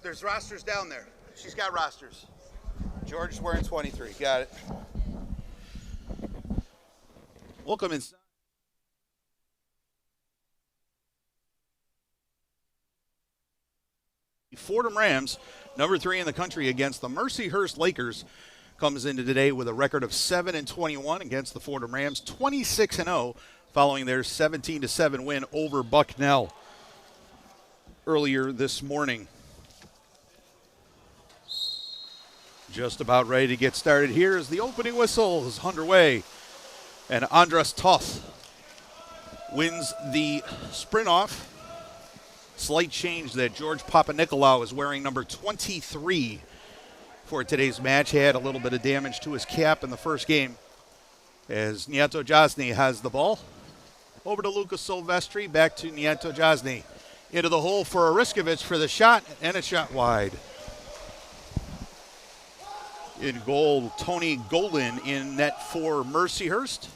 There's rosters down there. She's got rosters. George is wearing 23. Got it. Welcome inside. Fordham Rams, number 3 in the country against the Mercyhurst Lakers, comes into today with a record of 7-21 against the Fordham Rams, 26-0 following their 17-7 win over Bucknell earlier this morning. Just about ready to get started here as the opening whistle is underway. And Andras Toth wins the sprint off. Slight change that George Papanikolaou is wearing number 23 for today's match. Had a little bit of damage to his cap in the first game as Nieto Jasny has the ball. Over to Lucas Silvestri, back to Nieto Jasny. Into the hole for Ariskovic for the shot, and a shot wide. In goal, Tony Golin in net for Mercyhurst,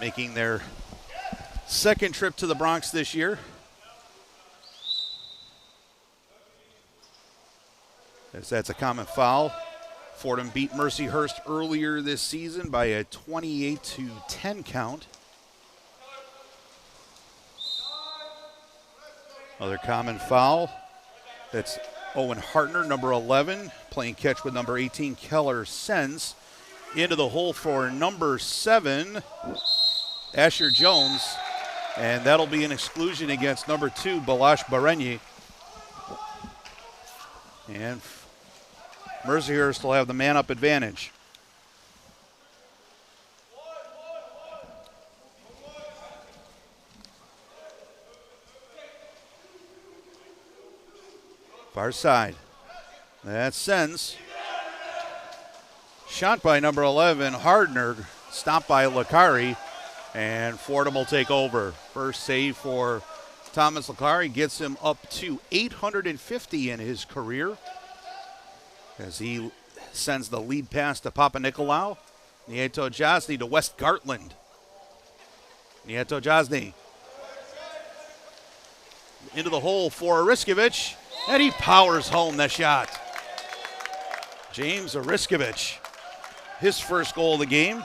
making their second trip to the Bronx this year. As that's a common foul. Fordham beat Mercyhurst earlier this season by a 28-10 count. Another common foul. That's Owen Hartner, number 11, playing catch with number 18, Keller Sens. Into the hole for number 7, Asher Jones. And that'll be an exclusion against number 2, Balash Barenyi. And Mercyhurst will have the man-up advantage. Far side. That sends. Shot by number 11, Hardner. Stopped by Lakari. And Fordham will take over. First save for Thomas Lakari gets him up to 850 in his career as he sends the lead pass to Papa Nicolau. Nieto Josny to West Gartland. Nieto Josny into the hole for Ariskovich, and he powers home the shot. James Ariskovich, his first goal of the game,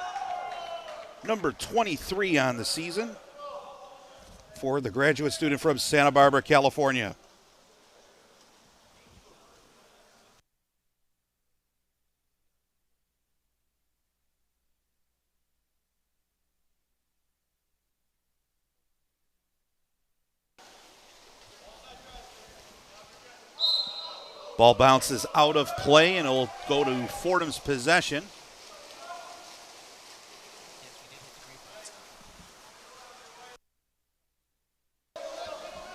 number 23 on the season for the graduate student from Santa Barbara, California. Ball bounces out of play, and it'll go to Fordham's possession.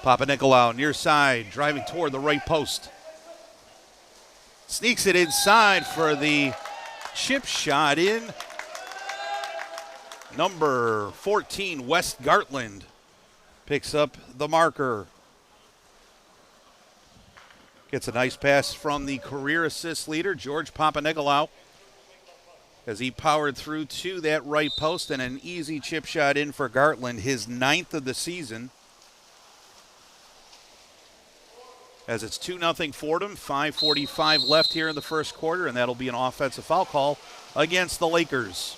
Papa Nicolau near side, driving toward the right post. Sneaks it inside for the chip shot in. Number 14, West Gartland, picks up the marker. Gets a nice pass from the career assist leader, George Papa Nicolau, as he powered through to that right post, and an easy chip shot in for Gartland, his 9th of the season. As it's 2-0 Fordham, 5:45 left here in the first quarter, and that'll be an offensive foul call against the Lakers.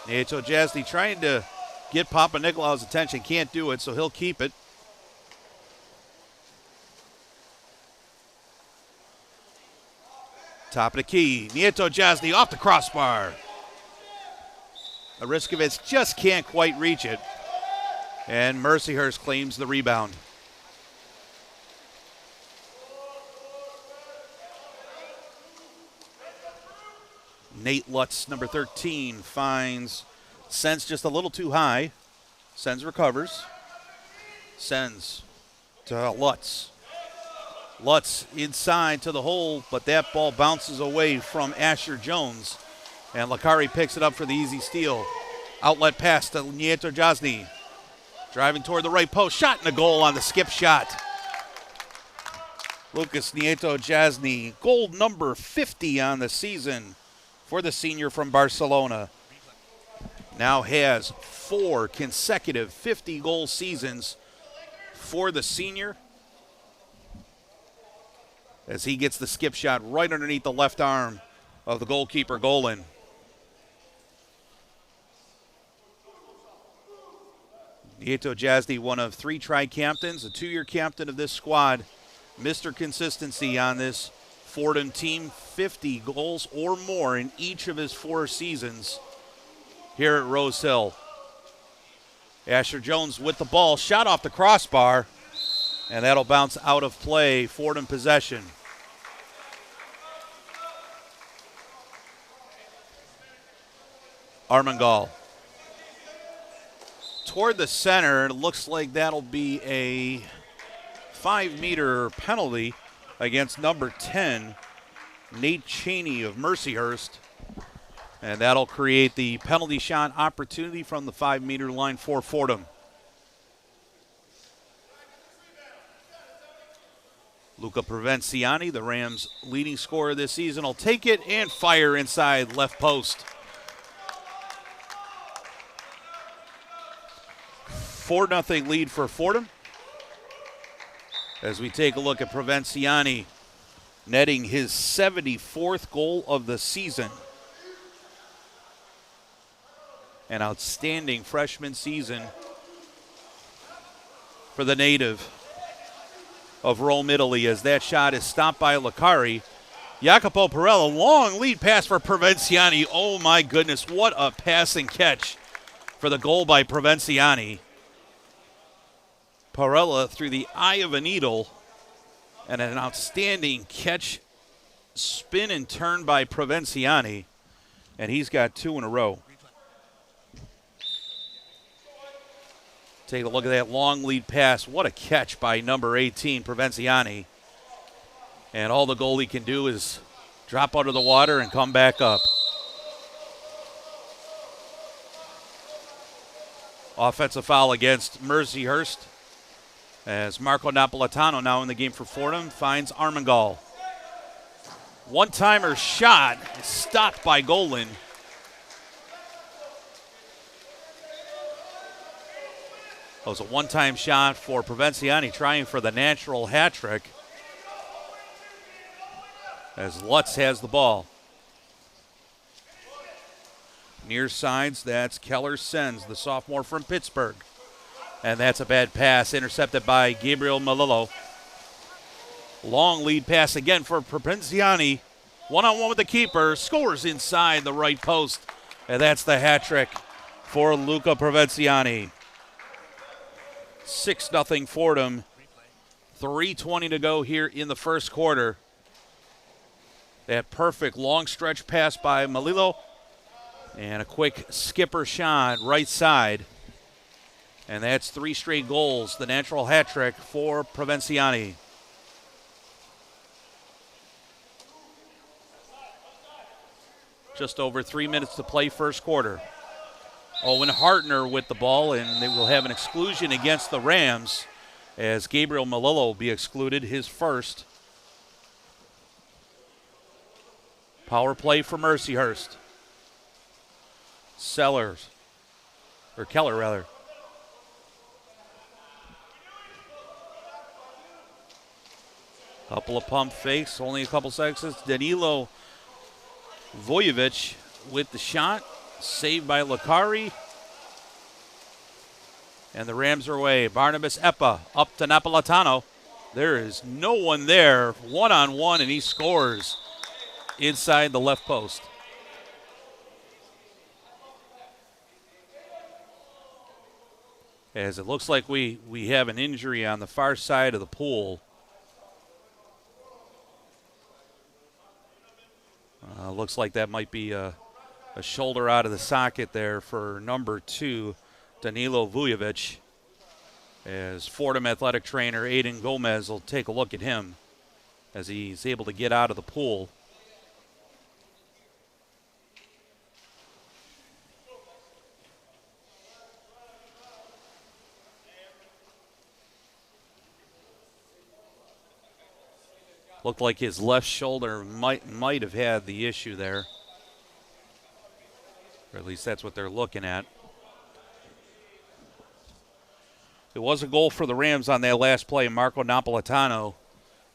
Nieto Jasny trying to get Papa Nicolau's attention, can't do it, so he'll keep it. Top of the key, Nieto Jasny off the crossbar. Ariskovich just can't quite reach it, and Mercyhurst claims the rebound. Nate Lutz, number 13, finds Sens just a little too high. Sens recovers. Sends to Lutz. Lutz inside to the hole, but that ball bounces away from Asher Jones. And Lakari picks it up for the easy steal. Outlet pass to Nieto Josny. Driving toward the right post. Shot and a goal on the skip shot. Lucas Nieto Josny, goal number 50 on the season for the senior from Barcelona. Now has 4 consecutive 50-goal seasons for the senior, as he gets the skip shot right underneath the left arm of the goalkeeper, Golan. Nieto Josny, one of 3 tri-captains, a 2-year captain of this squad. Mr. Consistency on this Fordham team, 50 goals or more in each of his 4 seasons here at Rose Hill. Asher Jones with the ball, shot off the crossbar, and that'll bounce out of play. Fordham possession. Armengol toward the center. It looks like that'll be a 5-meter penalty against number 10, Nate Cheney of Mercyhurst. And that'll create the penalty shot opportunity from the 5-meter line for Fordham. Luca Provenciani, the Rams' leading scorer this season, will take it and fire inside left post. 4-0 lead for Fordham. As we take a look at Provenciani, netting his 74th goal of the season. An outstanding freshman season for the native of Rome, Italy, as that shot is stopped by Licari. Jacopo Perella, long lead pass for Provenciani. Oh my goodness, what a passing catch for the goal by Provenciani. Perella through the eye of a needle, and an outstanding catch, spin and turn by Provenciani, and he's got 2 in a row. Take a look at that long lead pass. What a catch by number 18, Provenciani. And all the goalie can do is drop out of the water and come back up. Offensive foul against Mercyhurst, as Marco Napolitano, now in the game for Fordham, finds Armengol. One-timer shot stopped by Golan. That was a one-time shot for Provenciani, trying for the natural hat trick, as Lutz has the ball. Near sides, that's Keller Sens, the sophomore from Pittsburgh. And that's a bad pass, intercepted by Gabriel Malillo. Long lead pass again for Provenciani. One-on-one with the keeper, scores inside the right post. And that's the hat trick for Luca Provenciani. 6-0 Fordham. 3:20 to go here in the first quarter. That perfect long stretch pass by Malillo. And a quick skipper shot right side. And that's 3 straight goals, the natural hat trick for Provenciani. Just over 3 minutes to play first quarter. Owen Hartner with the ball, and they will have an exclusion against the Rams as Gabriel Malillo will be excluded, his first. Power play for Mercyhurst. Keller rather. Couple of pump fakes, only a couple seconds. Danilo Vojevic with the shot, saved by Licari. And the Rams are away. Barnabas Epa up to Napolitano. There is no one there, one-on-one, and he scores inside the left post. As it looks like we have an injury on the far side of the pool. Looks like that might be a shoulder out of the socket there for number 2, Danilo Vujovic. As Fordham athletic trainer Aiden Gomez will take a look at him as he's able to get out of the pool. Looked like his left shoulder might have had the issue there. Or at least that's what they're looking at. It was a goal for the Rams on that last play. Marco Napolitano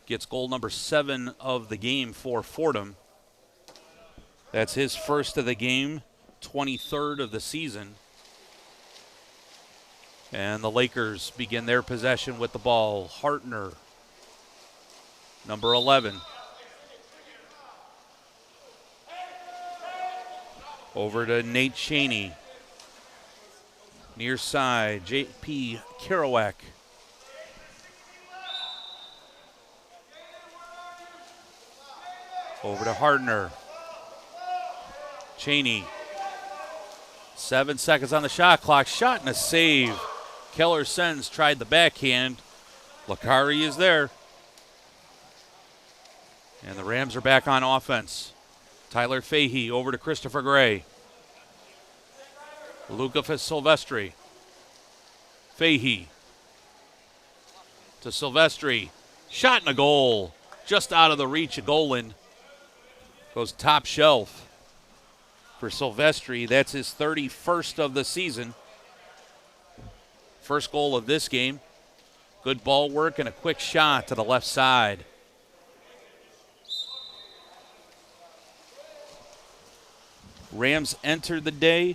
gets goal number 7 of the game for Fordham. That's his first of the game, 23rd of the season. And the Lakers begin their possession with the ball. Hartner, number 11. Over to Nate Cheney. Near side, J.P. Kerouac. Over to Hartner. Cheney. 7 seconds on the shot clock. Shot and a save. Keller Sens tried the backhand. Licari is there. And the Rams are back on offense. Tyler Fahey over to Christopher Gray. Luca Silvestri. Fahey to Silvestri. Shot and a goal. Just out of the reach of Golan. Goes top shelf for Silvestri. That's his 31st of the season. First goal of this game. Good ball work and a quick shot to the left side. Rams entered the day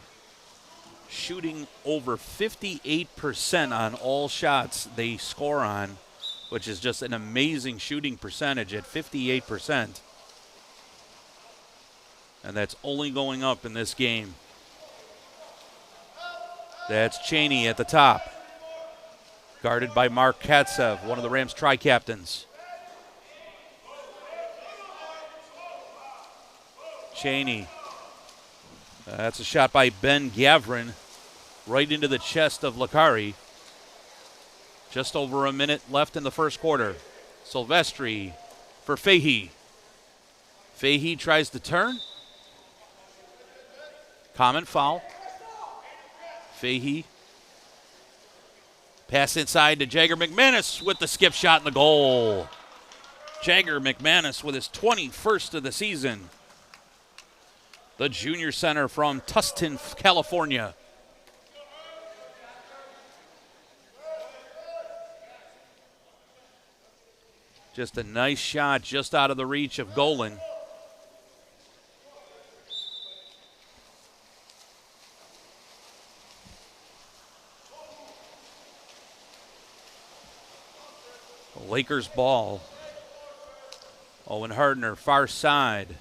shooting over 58% on all shots they score on, which is just an amazing shooting percentage at 58%. And that's only going up in this game. That's Cheney at the top, guarded by Mark Katsev, one of the Rams tri-captains. Cheney. That's a shot by Ben Gavrin right into the chest of Lakari. Just over a minute left in the first quarter. Silvestri for Fahey. Fahey tries to turn. Common foul. Fahey. Pass inside to Jagger McManus with the skip shot in the goal. Jagger McManus with his 21st of the season. The junior center from Tustin, California. Just a nice shot just out of the reach of Golan. The Lakers ball. Owen Hardner, far side.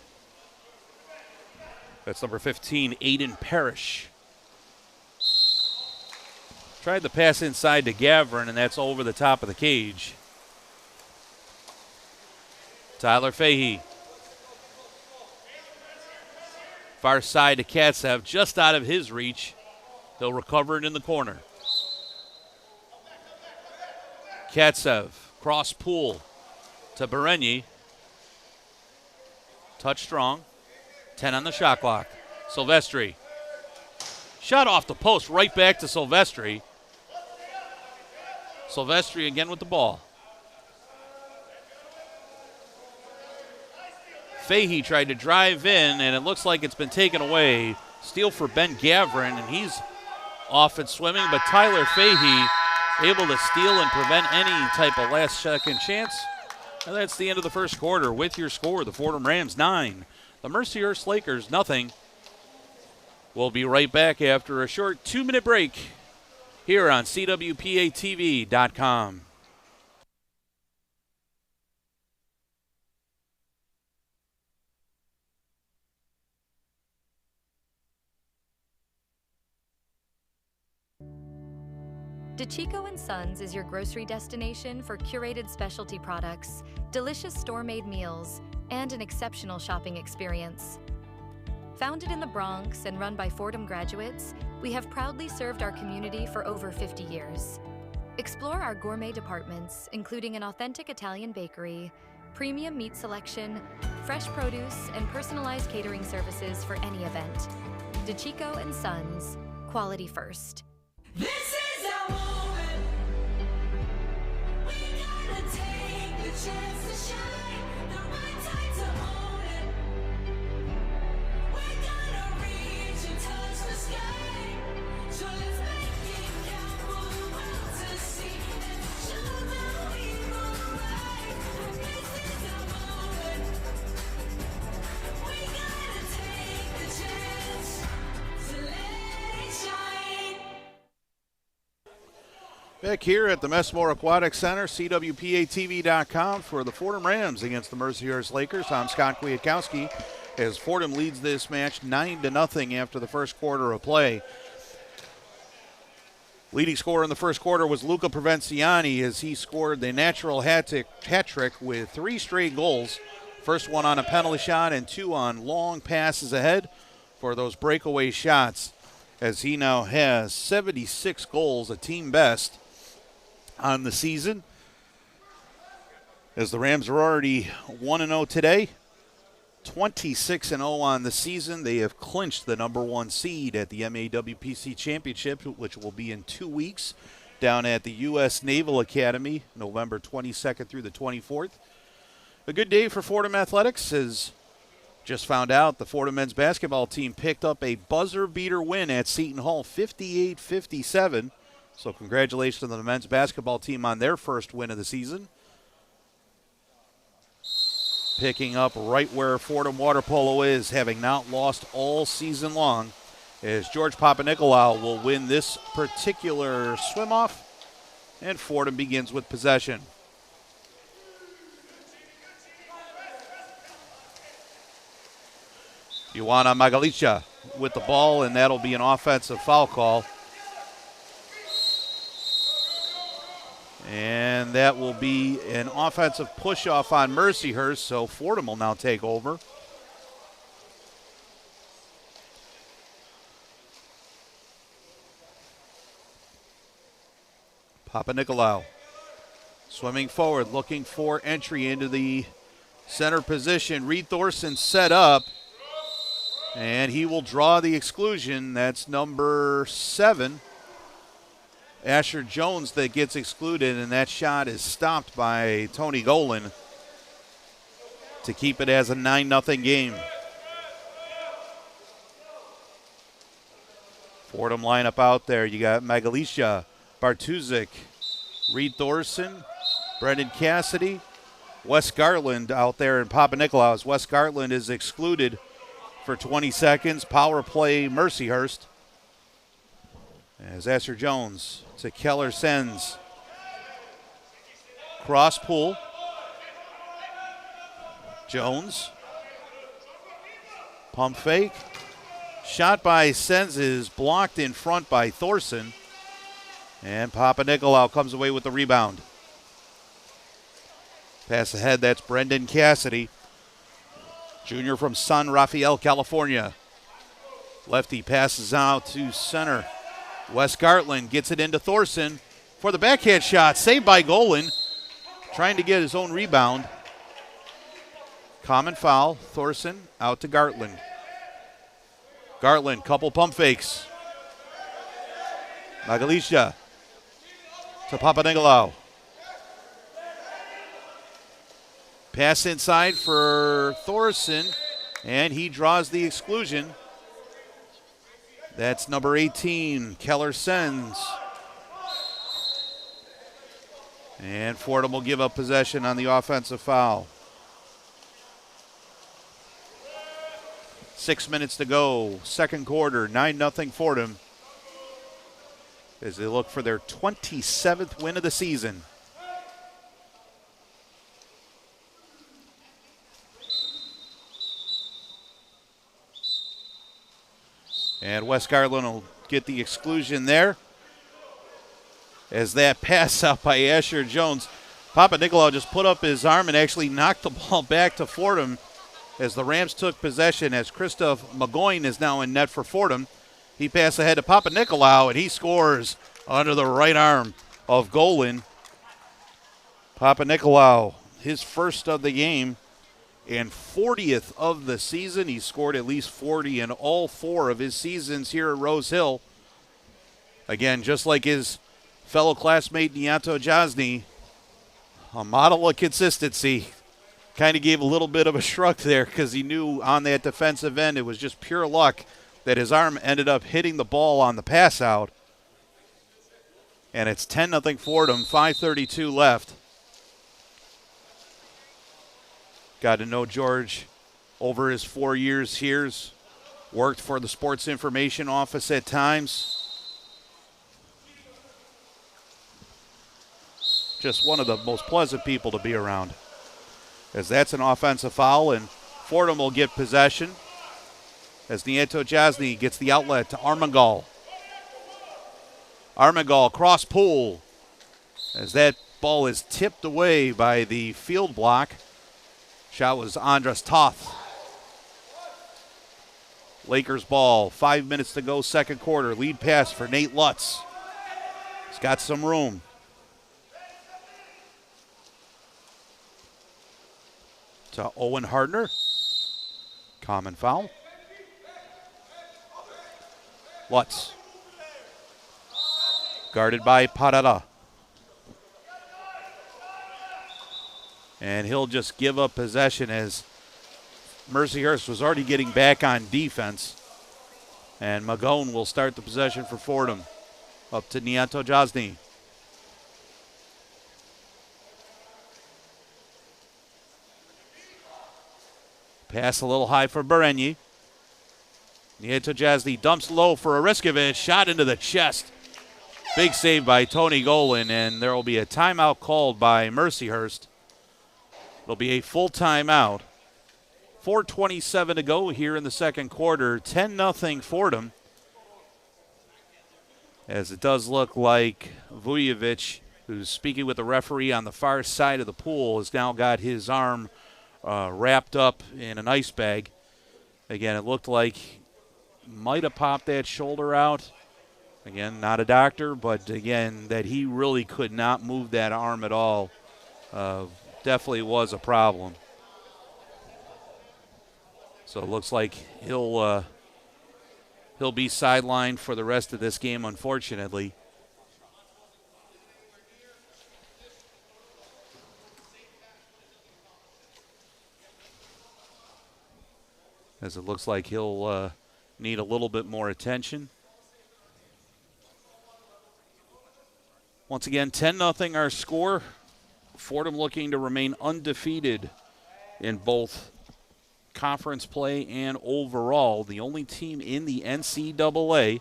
That's number 15, Aiden Parrish. Tried the pass inside to Gavrin, and that's over the top of the cage. Tyler Fahey. Far side to Katsev, just out of his reach. They'll recover it in the corner. Katsev, cross pool to Berenyi. Touch strong. 10 on the shot clock. Silvestri. Shot off the post, right back to Silvestri. Silvestri again with the ball. Fahey tried to drive in, and it looks like it's been taken away. Steal for Ben Gavrin, and he's off and swimming, but Tyler Fahey able to steal and prevent any type of last-second chance. And that's the end of the first quarter. With your score, the Fordham Rams 9, the Mercyhurst Lakers nothing. We'll be right back after a short 2-minute break here on CWPATV.com. DeChico & Sons is your grocery destination for curated specialty products, delicious store-made meals, and an exceptional shopping experience. Founded in the Bronx and run by Fordham graduates, we have proudly served our community for over 50 years. Explore our gourmet departments, including an authentic Italian bakery, premium meat selection, fresh produce, and personalized catering services for any event. DeChico & Sons, quality first. This is our moment. We gotta take the chance to shine. The right time to own it. We gotta reach and touch the sky. So let's make it count for the world to see and show that we were right. This is our moment. We gotta take the chance to let it shine. Back here at the Messmore Aquatic Center, CWPATV.com for the Fordham Rams against the Mercyhurst Lakers. I'm Scott Kwiatkowski as Fordham leads this match 9-0 after the first quarter of play. Leading scorer in the first quarter was Luca Provenciani as he scored the natural hat trick with 3 straight goals. First one on a penalty shot and 2 on long passes ahead for those breakaway shots, as he now has 76 goals, a team best on the season, as the Rams are already 1-0 today, 26-0 on the season. They have clinched the number 1 seed at the MAWPC Championship, which will be in 2 weeks down at the U.S. Naval Academy, November 22nd through the 24th. A good day for Fordham Athletics, as just found out the Fordham men's basketball team picked up a buzzer beater win at Seton Hall, 58-57. So congratulations to the men's basketball team on their first win of the season. Picking up right where Fordham Water Polo is, having not lost all season long, as George Papanikolaou will win this particular swim-off, and Fordham begins with possession. Ioana Magalicia with the ball, and that'll be an offensive foul call. And that will be an offensive push-off on Mercyhurst, so Fordham will now take over. Papanikolaou swimming forward, looking for entry into the center position. Reed Thorson set up, and he will draw the exclusion. That's number 7. Asher Jones that gets excluded, and that shot is stopped by Tony Golan to keep it as a 9-0 game. Fordham lineup out there. You got Magalicia, Bartuzik, Reed Thorson, Brendan Cassidy, Wes Garland out there in Papanikolaou. As Wes Garland is excluded for 20 seconds. Power play Mercyhurst. As Asher Jones to Keller Sens. Cross pool. Jones. Pump fake. Shot by Sens is blocked in front by Thorson. And Papanikolaou comes away with the rebound. Pass ahead, that's Brendan Cassidy. Junior from San Rafael, California. Lefty passes out to center. Wes Gartland gets it into Thorson for the backhand shot. Saved by Golan. Trying to get his own rebound. Common foul. Thorson out to Gartland. Gartland, couple pump fakes. Magalicia to Papanikolaou. Pass inside for Thorson, and he draws the exclusion. That's number 18, Keller Sens. And Fordham will give up possession on the offensive foul. 6 minutes to go, second quarter, 9-0 Fordham as they look for their 27th win of the season. And Wes Garland will get the exclusion there. As that pass out by Asher Jones. Papanikolaou just put up his arm and actually knocked the ball back to Fordham as the Rams took possession, as Christoph Magoin is now in net for Fordham. He passes ahead to Papanikolaou, and he scores under the right arm of Golan. Papanikolaou, his first of the game and 40th of the season. He scored at least 40 in all 4 of his seasons here at Rose Hill. Again, just like his fellow classmate Nianto Jasny, a model of consistency. Kind of gave a little bit of a shrug there because he knew on that defensive end it was just pure luck that his arm ended up hitting the ball on the pass out. And it's 10-0 Fordham, 5:32 left. Got to know George over his 4 years here. Worked for the Sports Information Office at times. Just one of the most pleasant people to be around. As that's an offensive foul, and Fordham will get possession as Nianto Jasny gets the outlet to Armengol. Armengol cross pool as that ball is tipped away by the field block. Shot was Andres Toth. Lakers ball, 5 minutes to go, second quarter. Lead pass for Nate Lutz. He's got some room. To Owen Hardner. Common foul. Lutz. Guarded by Parada. And he'll just give up possession as Mercyhurst was already getting back on defense. And Magone will start the possession for Fordham. Up to Nianto Jasny. Pass a little high for Berenyi. Nianto Jasny dumps low for Ariskovic. Shot into the chest. Big save by Tony Golan, and there will be a timeout called by Mercyhurst. It'll be a full timeout. 4:27 to go here in the second quarter. 10-0 Fordham. As it does look like Vujovic, who's speaking with the referee on the far side of the pool, has now got his arm wrapped up in an ice bag. Again, it looked like might have popped that shoulder out. Again, not a doctor, but again, that he really could not move that arm at all. Definitely was a problem. So it looks like he'll be sidelined for the rest of this game, unfortunately. As it looks like he'll need a little bit more attention. Once again, 10-0 our score. Fordham looking to remain undefeated in both conference play and overall. The only team in the NCAA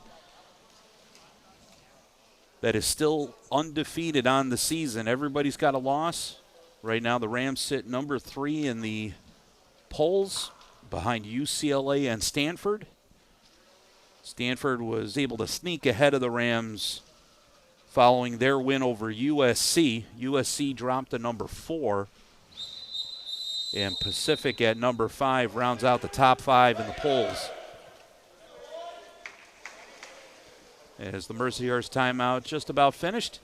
that is still undefeated on the season. Everybody's got a loss. Right now the Rams sit number 3 in the polls behind UCLA and Stanford. Stanford was able to sneak ahead of the Rams following their win over USC. USC dropped to number 4. And Pacific at number 5 rounds out the top 5 in the polls. As the Mercyhurst timeout just about finished.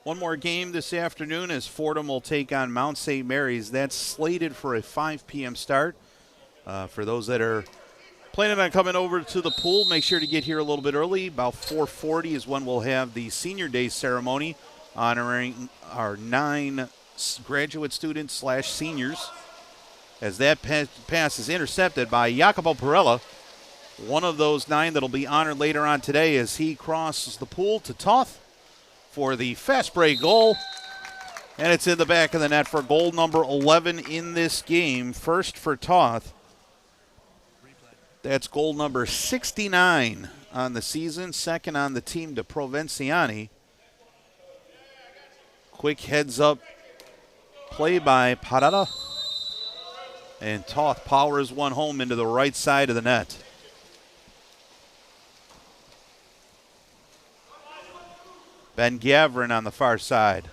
One more game this afternoon as Fordham will take on Mount St. Mary's. That's slated for a 5 p.m. start. For those that are planning on coming over to the pool, make sure to get here a little bit early. About 4:40 is when we'll have the Senior Day ceremony honoring our 9 graduate students / seniors. As that pass is intercepted by Jacopo Perella, one of those 9 that'll be honored later on today as he crosses the pool to Toth for the fast break goal. And it's in the back of the net for goal number 11 in this game. First for Toth. That's goal number 69 on the season, second on the team to Provenciani. Quick heads-up play by Parada. And Toth powers one home into the right side of the net. Ben Gavrin on the far side.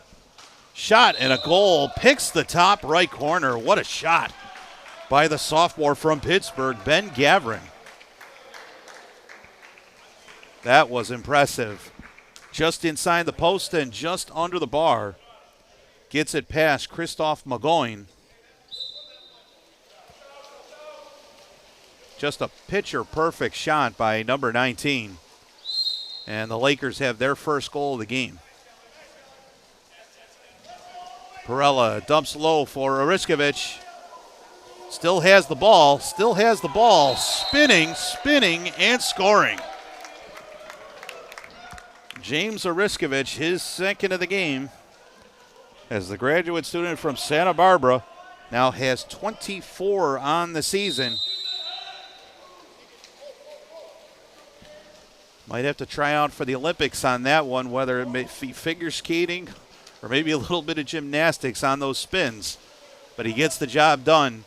Shot and a goal. Picks the top right corner. What a shot by the sophomore from Pittsburgh, Ben Gavrin. That was impressive. Just inside the post and just under the bar. Gets it past Christoph Magoin. Just a picture-perfect shot by number 19. And the Lakers have their first goal of the game. Perella dumps low for Ariskovic. Still has the ball, spinning, and scoring. James Ariskovic, his second of the game, as the graduate student from Santa Barbara, now has 24 on the season. Might have to try out for the Olympics on that one, whether it may be figure skating or maybe a little bit of gymnastics on those spins. But he gets the job done.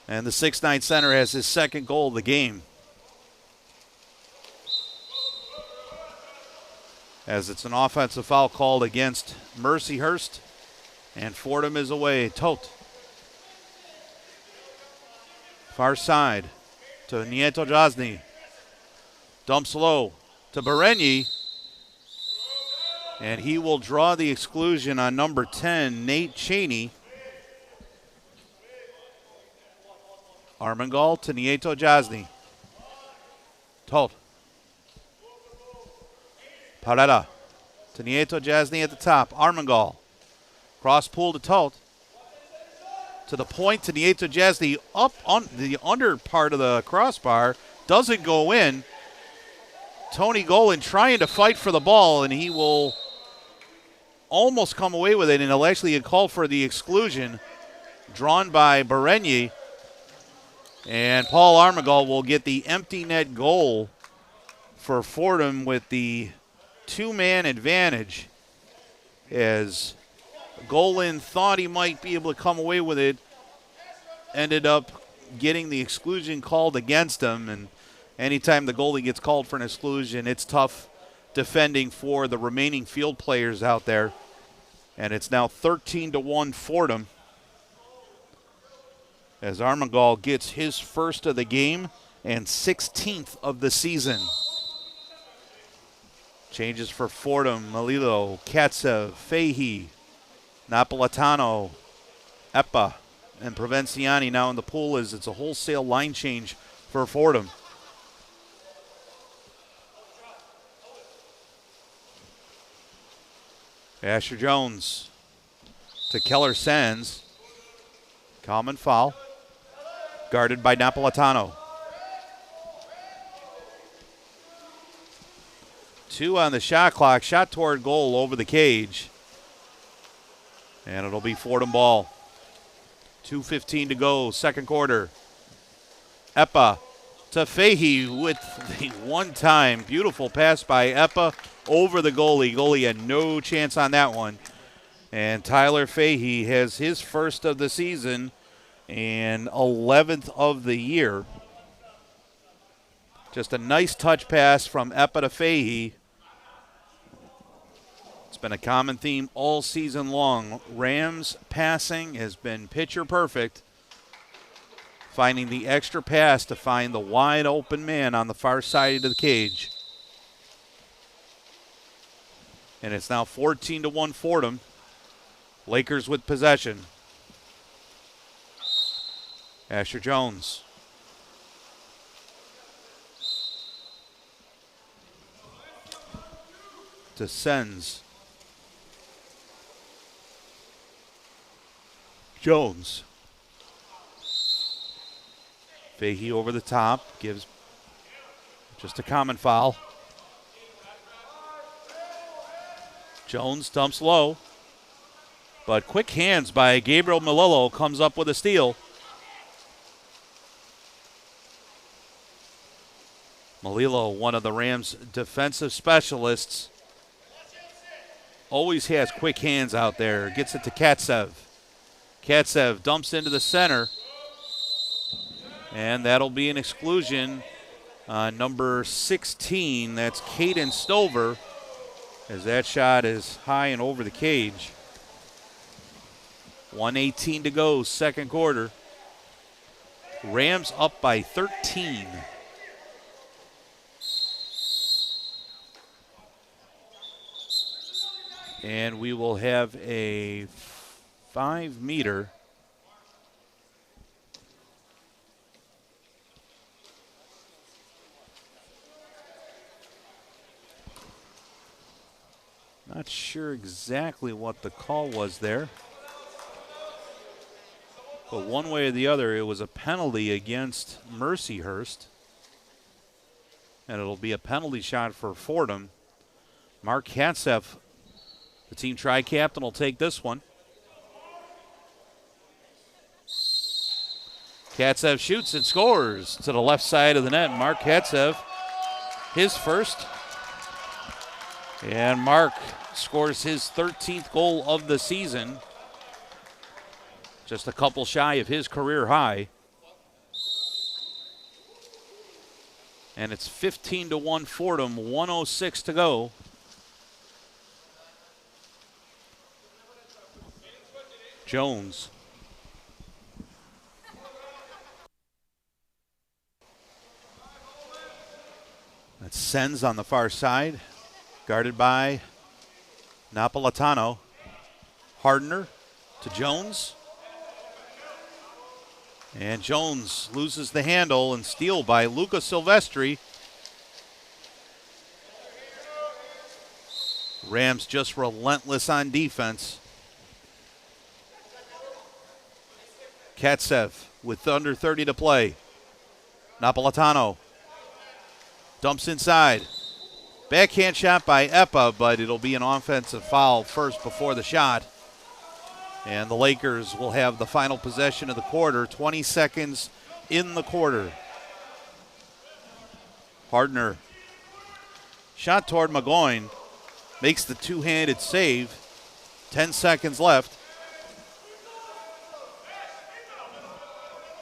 And the 6'9" center has his second goal of the game. As it's an offensive foul called against Mercyhurst. And Fordham is away. Toth. Far side to Nieto Jazny. Dumps low to Berenyi. And he will draw the exclusion on number 10, Nate Cheney. Armengol to Nieto Jazny. Toth. Parada to Nieto Jazny at the top. Armengol. Cross pool to Toth. To the point to Nieto Jazny. Up on the under part of the crossbar. Doesn't go in. Tony Golan trying to fight for the ball, and he will almost come away with it, and he'll actually call for the exclusion drawn by Berenyi. And Paul Armengol will get the empty net goal for Fordham with the two-man advantage as Golan thought he might be able to come away with it, ended up getting the exclusion called against him, and anytime the goalie gets called for an exclusion, it's tough defending for the remaining field players out there. And it's now 13-1 Fordham as Armengol gets his first of the game and 16th of the season. Changes for Fordham: Malilo, Katsev, Fahey, Napolitano, Epa, and Provenciani now in the pool as it's a wholesale line change for Fordham. Asher Jones to Keller Sands. Common foul. Guarded by Napolitano. 2 on the shot clock. Shot toward goal over the cage. And it'll be Fordham ball. 2:15 to go, second quarter. Epa to Fahey with the one-time beautiful pass by Epa over the goalie. Goalie had no chance on that one. And Tyler Fahey has his first of the season and 11th of the year. Just a nice touch pass from Epa to Fahey. It's been a common theme all season long. Rams passing has been picture perfect. Finding the extra pass to find the wide open man on the far side of the cage. And it's now 14-1 Fordham. Lakers with possession. Asher Jones. To Sens. Jones. Fahey over the top, gives just a common foul. Jones dumps low, but quick hands by Gabriel Malillo comes up with a steal. Malillo, one of the Rams' defensive specialists, always has quick hands out there. Gets it to Katsev. Katsev dumps into the center. And that'll be an exclusion on number 16. That's Caden Stover, as that shot is high and over the cage. 1:18 to go, second quarter. Rams up by 13. And we will have a 5-meter. Not sure exactly what the call was there. But one way or the other, it was a penalty against Mercyhurst. And it'll be a penalty shot for Fordham. Mark Katsev, the team tri-captain, will take this one. Katsev shoots and scores to the left side of the net. Mark Katsev, his first. And Mark scores his 13th goal of the season. Just a couple shy of his career high. And it's 15-1 Fordham, 1:06 to go. Jones. That's Sens on the far side, guarded by Napolitano. Hardner to Jones. And Jones loses the handle and steal by Luca Silvestri. Rams just relentless on defense. Katsev with under 30 to play. Napolitano dumps inside. Backhand shot by Epa, but it'll be an offensive foul first before the shot. And the Lakers will have the final possession of the quarter, 20 seconds in the quarter. Hardner. Shot toward McGoyne. makes the two-handed save. 10 seconds left.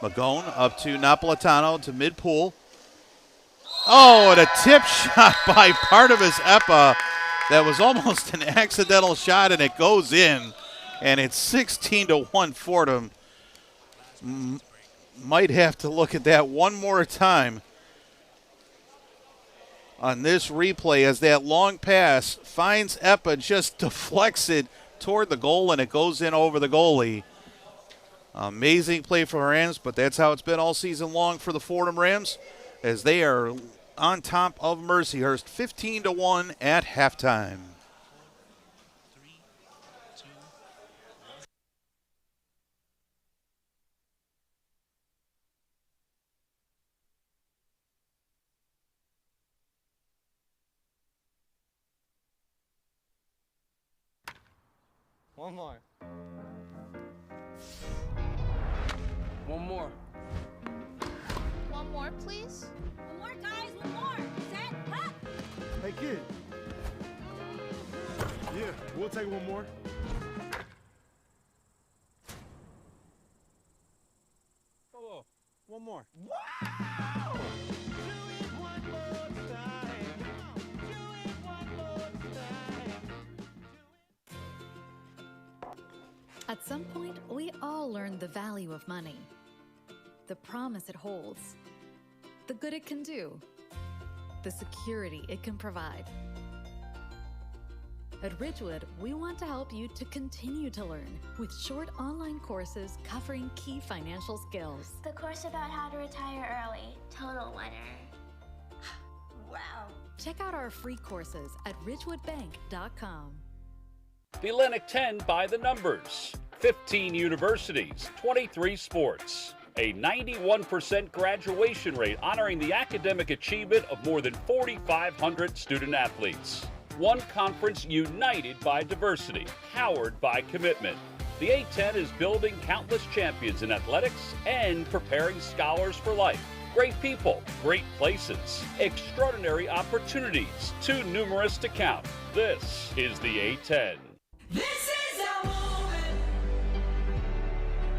Magone up to Napolitano to mid-pool. Oh, and a tip shot by Partavis Epa. That was almost an accidental shot, and it goes in. And it's 16-1 Fordham. Might have to look at that one more time on this replay as that long pass finds Epa, just deflects it toward the goal, and it goes in over the goalie. Amazing play for Rams, but that's how it's been all season long for the Fordham Rams, as they are on top of Mercyhurst, 15-1 at halftime. One more. One more. One more, please. One more, guys, one more. Set, up. Hey, kid. Yeah, we'll take one more. Oh, one more. At some point, we all learn the value of money, the promise it holds, the good it can do, the security it can provide. At Ridgewood, we want to help you to continue to learn with short online courses covering key financial skills. The course about how to retire early. Total winner. Wow. Check out our free courses at ridgewoodbank.com. The Atlantic 10 by the numbers. 15 universities, 23 sports. A 91% graduation rate honoring the academic achievement of more than 4,500 student athletes. One conference united by diversity, powered by commitment. The A10 is building countless champions in athletics and preparing scholars for life. Great people, great places, extraordinary opportunities, too numerous to count. This is the A10. This is our moment.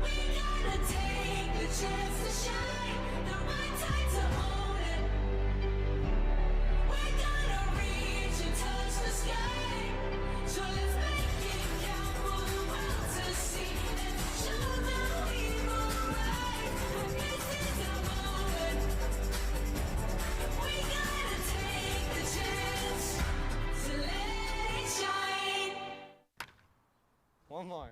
We gotta take the chance to shine. The right time to own it. We gotta reach and touch the sky. So let's make it count for the world to see and show that we will rise. This is our moment. We gotta take the chance to let it shine. One more.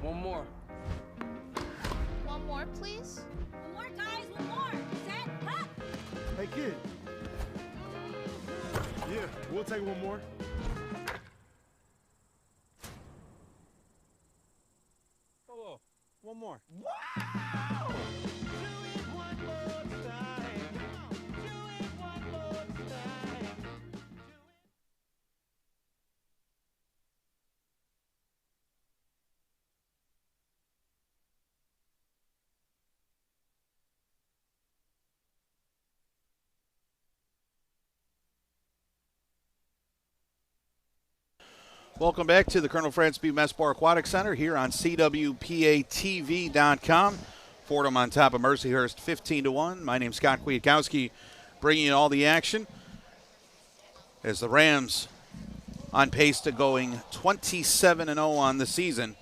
One more. One more, please. One more, guys, one more. Set, up. Hey, kid. Yeah, we'll take one more. Oh, one more. Welcome back to the Colonel Francis B. Messbar Aquatic Center here on CWPA-TV.com. Fordham on top of Mercyhurst 15-1. My name's Scott Kwiatkowski, bringing you all the action as the Rams on pace to going 27-0 on the season.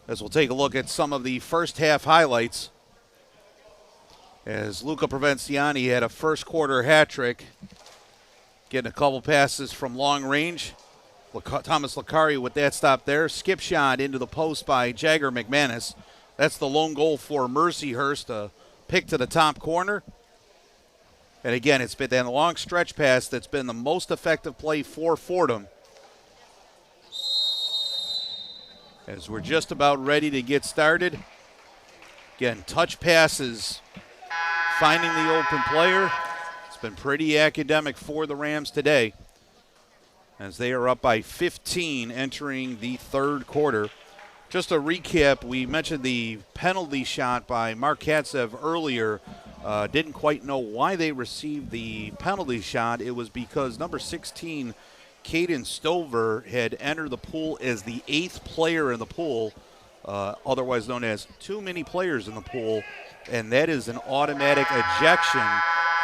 As we'll take a look at some of the first half highlights. As Luca Provenciani had a first quarter hat trick, getting a couple passes from long range. Thomas Licari with that stop there. Skip shot into the post by Jagger McManus. That's the lone goal for Mercyhurst, a pick to the top corner. And again, it's been that long stretch pass that's been the most effective play for Fordham. As we're just about ready to get started. Again, touch passes, finding the open player. It's been pretty academic for the Rams today, as they are up by 15 entering the third quarter. Just a recap, we mentioned the penalty shot by Mark Katsev earlier didn't quite know why they received the penalty shot. It was because number 16, Caden Stover, had entered the pool as the 8th player in the pool, otherwise known as too many players in the pool, and that is an automatic ejection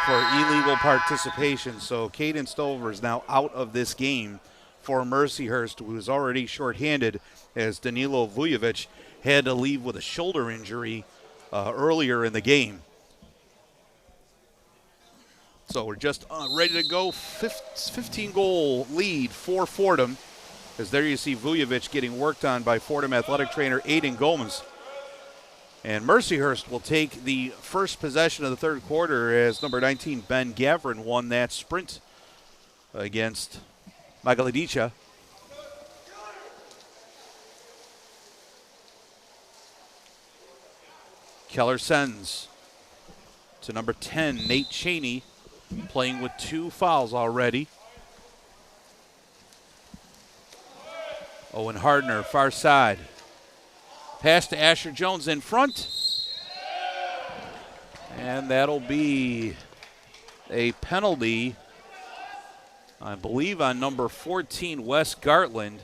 for illegal participation. So Caden Stover is now out of this game for Mercyhurst, who was already shorthanded, as Danilo Vujovic had to leave with a shoulder injury earlier in the game. So we're just ready to go. 15-goal lead for Fordham, as there you see Vujovic getting worked on by Fordham athletic trainer Aiden Gomez. And Mercyhurst will take the first possession of the third quarter, as number 19, Ben Gavrin, won that sprint against Magaladicha. Keller sends to number 10, Nate Cheney, playing with 2 fouls already. Owen Hardner, far side. Pass to Asher Jones in front. And that'll be a penalty, I believe, on number 14, Wes Gartland.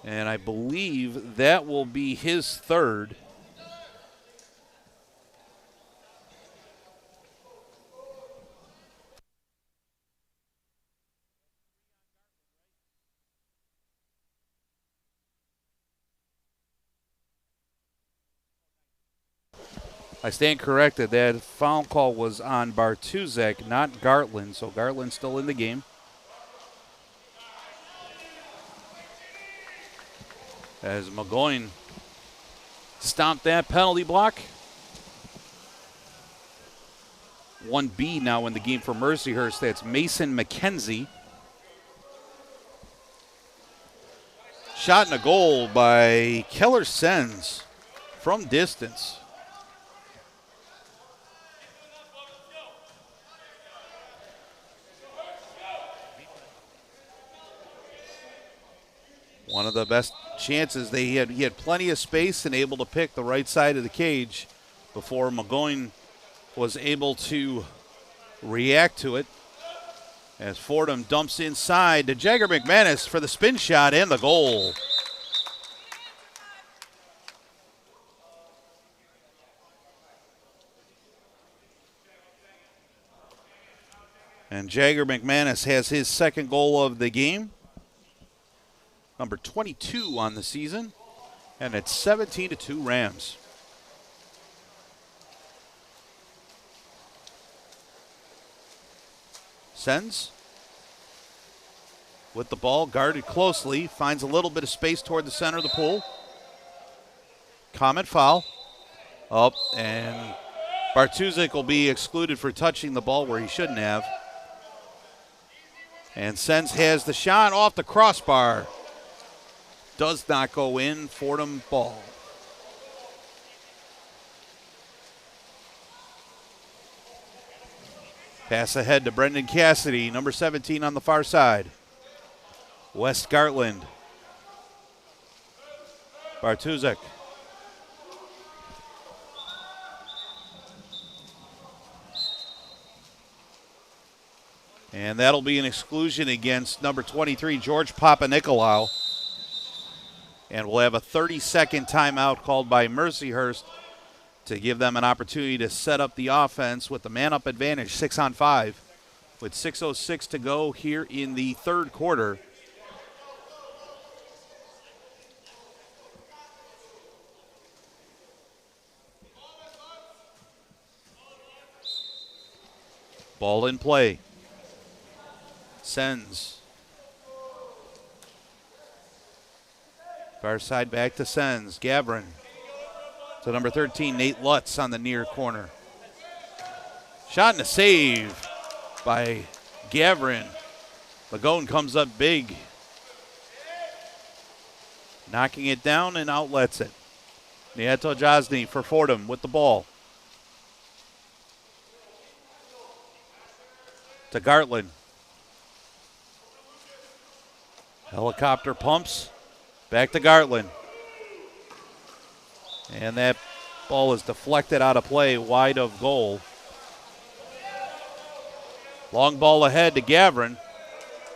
And I believe that will be his third. I stand corrected. That foul call was on Bartuzek, not Gartland. So Gartland's still in the game. As McGoyne stomped that penalty block. 1B now in the game for Mercyhurst. That's Mason McKenzie. Shot and a goal by Keller Sens from distance. One of the best chances. He had plenty of space and able to pick the right side of the cage before McGoyne was able to react to it. As Fordham dumps inside to Jagger McManus for the spin shot and the goal. And Jagger McManus has his second goal of the game. Number 22 on the season, and it's 17-2 Rams. Sends with the ball, guarded closely, finds a little bit of space toward the center of the pool. Comet foul. Up, and Bartuzek will be excluded for touching the ball where he shouldn't have. And Sens has the shot off the crossbar. Does not go in. Fordham ball. Pass ahead to Brendan Cassidy, number 17 on the far side. West Gartland. Bartuzek. And that'll be an exclusion against number 23, George Papanikolaou. And we'll have a 30-second timeout called by Mercyhurst to give them an opportunity to set up the offense with the man-up advantage, 6-on-5, with 6:06 to go here in the third quarter. Ball in play. Sends. Far side back to Sens. Gavrin to number 13, Nate Lutz on the near corner. Shot and a save by Gavrin. Lagone comes up big. Knocking it down and outlets it. Nieto Josny for Fordham with the ball. To Gartland. Helicopter pumps. Back to Gartland. And that Ball is deflected out of play, wide of goal. Long ball ahead to Gavrin.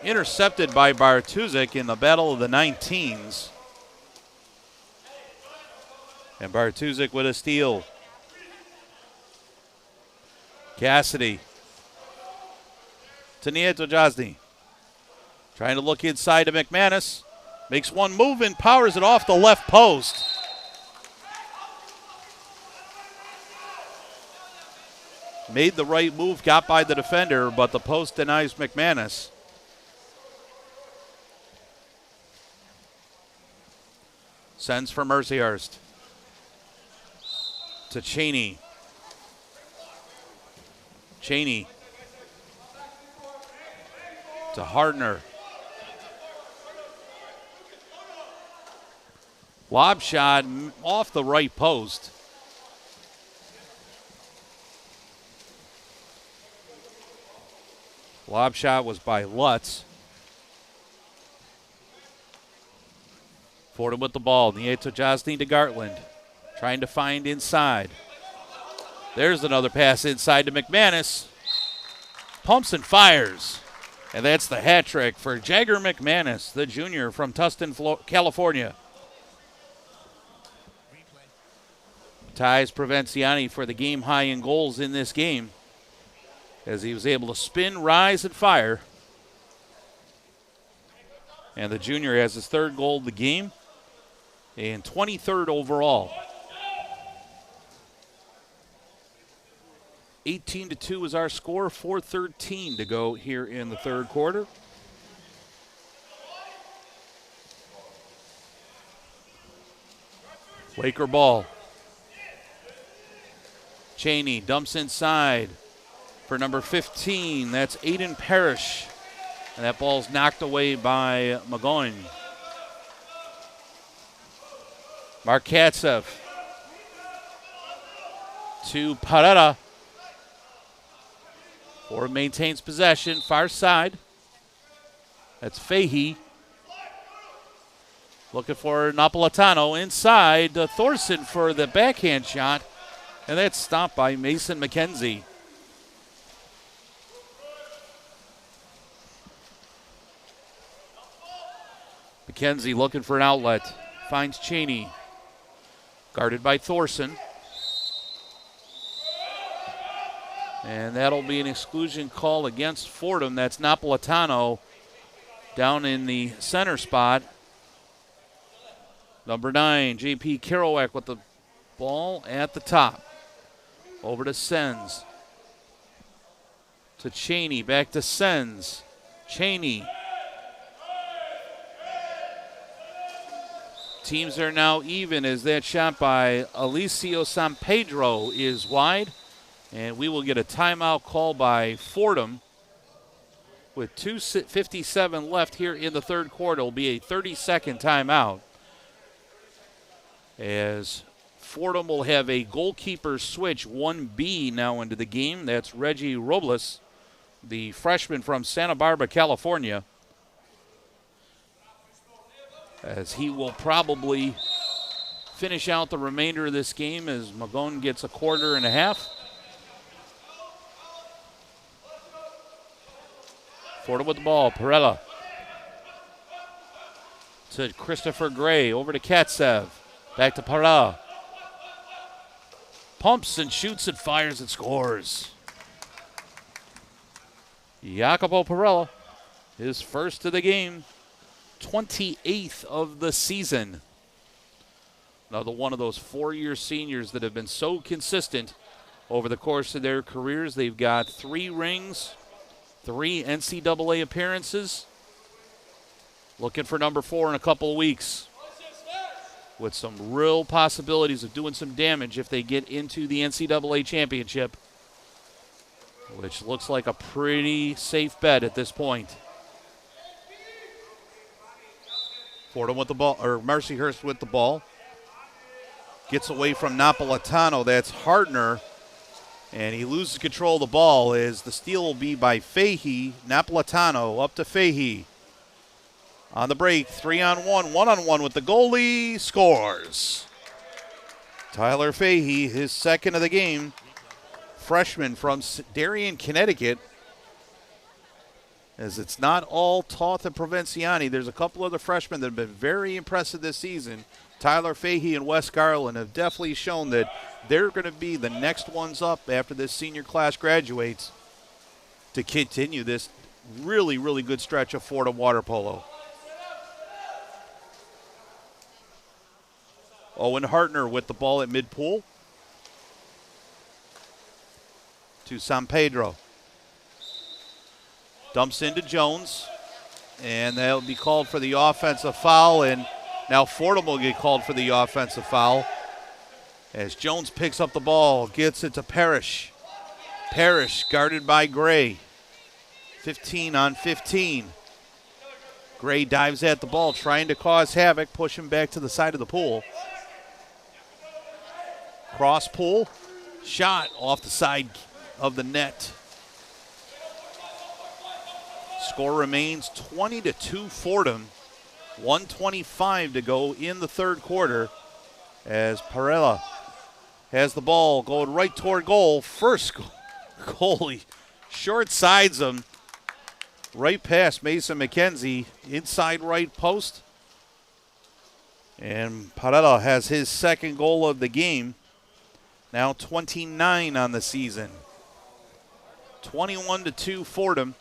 Intercepted by Bartuzik in the battle of the 19s. And Bartuzik with a steal. Cassidy to Nieto Jazny. Trying to look inside to McManus. Makes one move and powers it off the left post. Made the right move, got by the defender, but the post denies McManus. Sends for Mercyhurst. To Cheney. Cheney. To Hardner. Lob shot off the right post. Lob shot was by Lutz. Fordham with the ball. Nieto Josny to Gartland. Trying to find inside. There's another pass inside to McManus. Pumps and fires. And that's the hat trick for Jagger McManus, the junior from Tustin, California. Ties Provenciani for the game high in goals in this game, as he was able to spin, rise, and fire. And the junior has his third goal of the game and 23rd overall. 18-2 is our score, 4:13 to go here in the third quarter. Laker ball. Cheney dumps inside for number 15. That's Aiden Parrish. And that ball's knocked away by Magoin. Markatsev to Parada. Fordham maintains possession, far side. That's Fahey. Looking for Napolitano inside to Thorson for the backhand shot. And that's stopped by Mason McKenzie. McKenzie looking for an outlet. Finds Cheney. Guarded by Thorson. And that'll be an exclusion call against Fordham. That's Napolitano down in the center spot. Number 9, J.P. Kerouac with the ball at the top. Over to Sens. To Cheney. Back to Sens. Cheney. Teams are now even as that shot by Alicio San Pedro is wide. And we will get a timeout call by Fordham. With 2:57 left here in the third quarter, it'll be a 30-second timeout. As Fordham will have a goalkeeper switch, 1B now into the game. That's Reggie Robles, the freshman from Santa Barbara, California. As he will probably finish out the remainder of this game as Magone gets a quarter and a half. Fordham with the ball. Perella to Christopher Gray. Over to Katsev. Back to Perella. Pumps and shoots and fires and scores. Jacopo Perella, his first of the game. 28th of the season. Another one of those four-year seniors that have been so consistent over the course of their careers. They've got 3 rings, 3 NCAA appearances. Looking for number 4 in a couple of weeks, with some real possibilities of doing some damage if they get into the NCAA championship, which looks like a pretty safe bet at this point. Fordham with the ball, or Mercyhurst with the ball. Gets away from Napolitano. That's Hardner. And he loses control of the ball as the steal will be by Fahey. Napolitano up to Fahey. On the break, 3-on-1, 1-on-1 with the goalie. Scores. Tyler Fahey, his second of the game. Freshman from Darien, Connecticut. As it's not all Toth and Provinciani. There's a couple other freshmen that have been very impressive this season. Tyler Fahey and Wes Garland have definitely shown that they're going to be the next ones up after this senior class graduates to continue this really, really good stretch of Fordham water polo. Owen Hartner with the ball at mid-pool. To San Pedro. Dumps into Jones, and that'll be called for the offensive foul, and now Fordham will get called for the offensive foul as Jones picks up the ball, gets it to Parrish. Parrish guarded by Gray. 15 on 15. Gray dives at the ball, trying to cause havoc, push him back to the side of the pool. Cross pool, shot off the side of the net. Score remains 20-2 Fordham. 1:25 to go in the third quarter as Parella has the ball going right toward goal. First goalie short sides him right past Mason McKenzie, inside right post. And Parella has his second goal of the game. Now 29 on the season. 21-2 Fordham.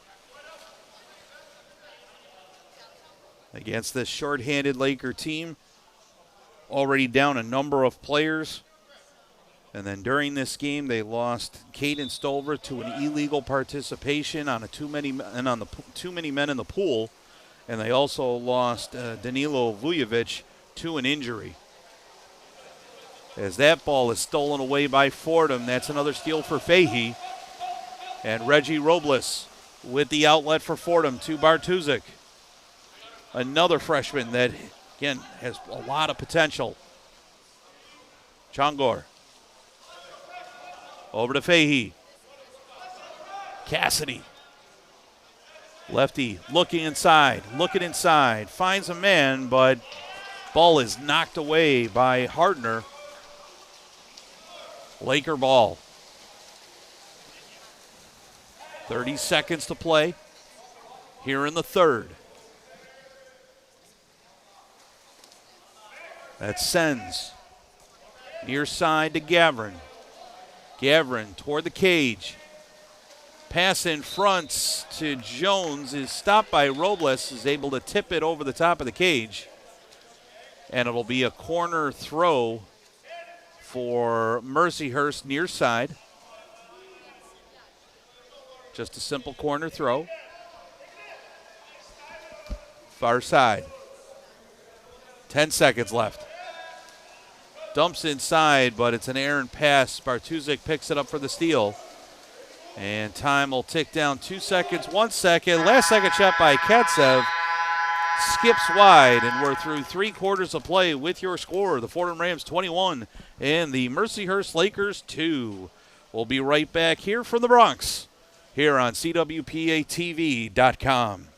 Against this shorthanded Laker team. Already down a number of players. And then during this game, they lost Caden Stolver to an illegal participation on too many men in the pool. And they also lost Danilo Vujovic to an injury. As that ball is stolen away by Fordham, that's another steal for Fahey. And Reggie Robles with the outlet for Fordham to Bartuzik. Another freshman that, again, has a lot of potential. Chongor. Over to Fahey. Cassidy. Lefty looking inside, finds a man, but ball is knocked away by Hardner. Laker ball. 30 seconds to play here in the third. That's Sens. Near side to Gavrin. Gavrin toward the cage. Pass in front to Jones is stopped by Robles, is able to tip it over the top of the cage. And it'll be a corner throw for Mercyhurst near side. Just a simple corner throw. Far side. 10 seconds left. Dumps inside, but it's an errant pass. Bartuzik picks it up for the steal. And time will tick down 2 seconds, 1 second. Last second shot by Katsev skips wide, and we're through 3 quarters of play with your score. The Fordham Rams 21 and the Mercyhurst Lakers 2. We'll be right back here from the Bronx, here on CWPATV.com.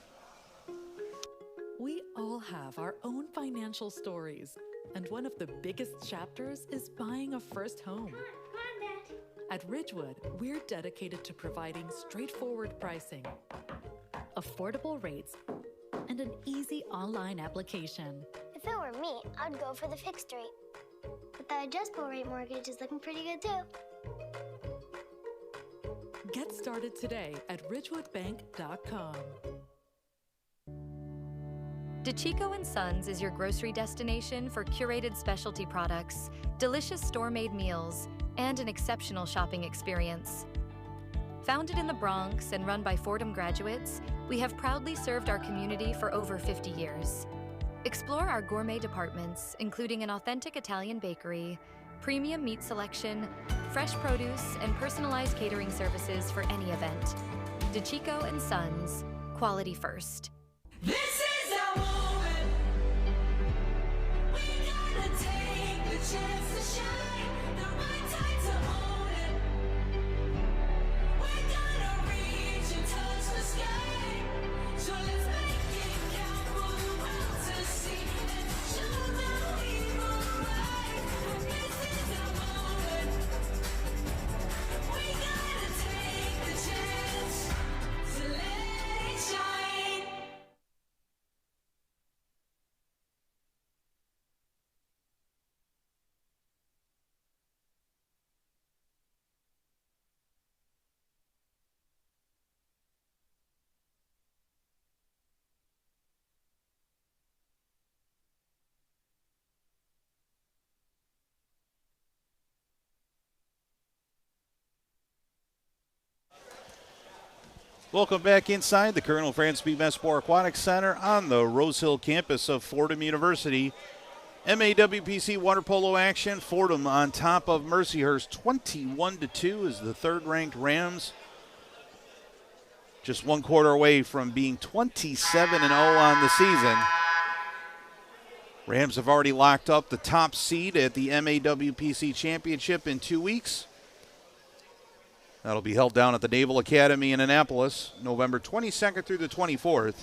We all have our own financial stories, and one of the biggest chapters is buying a first home. At Ridgewood, we're dedicated to providing straightforward pricing, affordable rates, and an easy online application. If it were me, I'd go for the fixed rate. But the adjustable rate mortgage is looking pretty good too. Get started today at ridgewoodbank.com. DeChico & Sons is your grocery destination for curated specialty products, delicious store-made meals, and an exceptional shopping experience. Founded in the Bronx and run by Fordham graduates, we have proudly served our community for over 50 years. Explore our gourmet departments, including an authentic Italian bakery, premium meat selection, fresh produce, and personalized catering services for any event. DeChico & Sons, quality first. This is our moment. We gotta take the chance to shine. The right time to own it. We're gonna reach and touch the sky. So let's make it count for the world to see. And show that we will rise. This is our Welcome back inside the Colonel Franz B. Mespor Aquatic Center on the Rose Hill campus of Fordham University. MAWPC water polo action. Fordham on top of Mercyhurst 21-2 as the third-ranked Rams just one quarter away from being 27-0 on the season. Rams have already locked up the top seed at the MAWPC Championship in 2 weeks. That'll be held down at the Naval Academy in Annapolis, November 22nd through the 24th.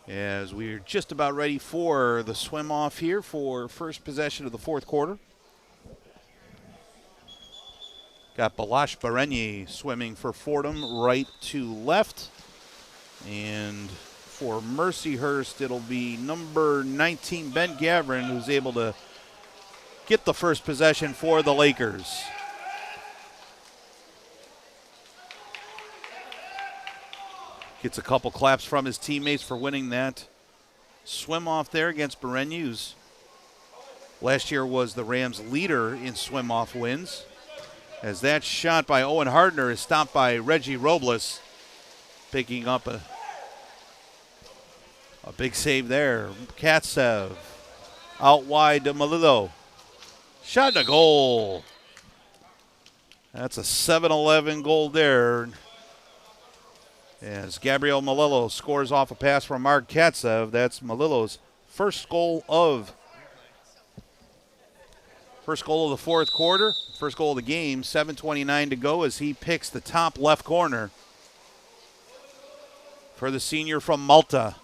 As we're just about ready for the swim off here for first possession of the fourth quarter. Got Balash Barenyi swimming for Fordham right to left. And for Mercyhurst, it'll be number 19, Ben Gavrin, who's able to get the first possession for the Lakers. Gets a couple claps from his teammates for winning that swim off there against Barenyi, who's last year was the Rams' leader in swim off wins. As that shot by Owen Hardner is stopped by Reggie Robles, picking up a big save there. Katsev out wide to Malillo. Shot and a goal. That's a 7-11 goal there. As Gabriel Malillo scores off a pass from Mark Katsev. That's Malillo's first goal of the fourth quarter. First goal of the game. 7:29 to go as he picks the top left corner for the senior from Malta.